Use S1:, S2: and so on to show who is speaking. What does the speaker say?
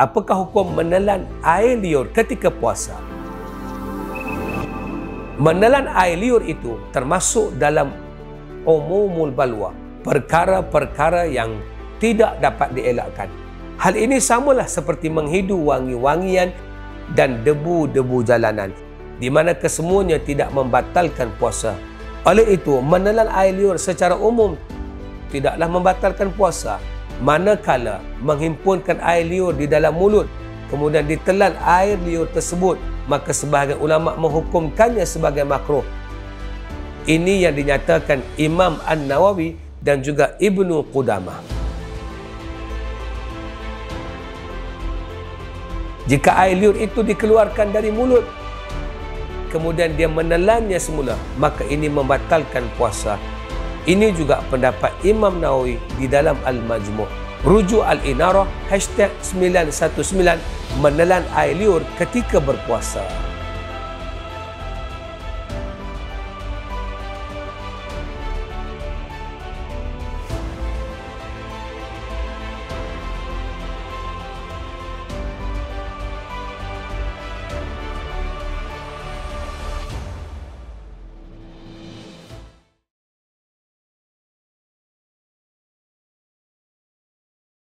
S1: Apakah hukum menelan air liur ketika puasa? Menelan air liur itu termasuk dalam umumul balwa, perkara-perkara yang tidak dapat dielakkan. Hal ini samalah seperti menghidu wangi-wangian dan debu-debu jalanan, di mana kesemuanya tidak membatalkan puasa. Oleh itu, menelan air liur secara umum tidaklah membatalkan puasa, manakala menghimpunkan air liur di dalam mulut kemudian ditelan air liur tersebut, maka sebahagian ulama menghukumkannya sebagai makruh. Ini yang dinyatakan Imam An-Nawawi dan juga Ibnu Qudamah. Jika air liur itu dikeluarkan dari mulut kemudian dia menelannya semula, maka ini membatalkan puasa. Ini juga pendapat Imam Nawawi di dalam Al-Majmu'. Rujuk Al-Inarah #919 menelan air liur ketika berpuasa.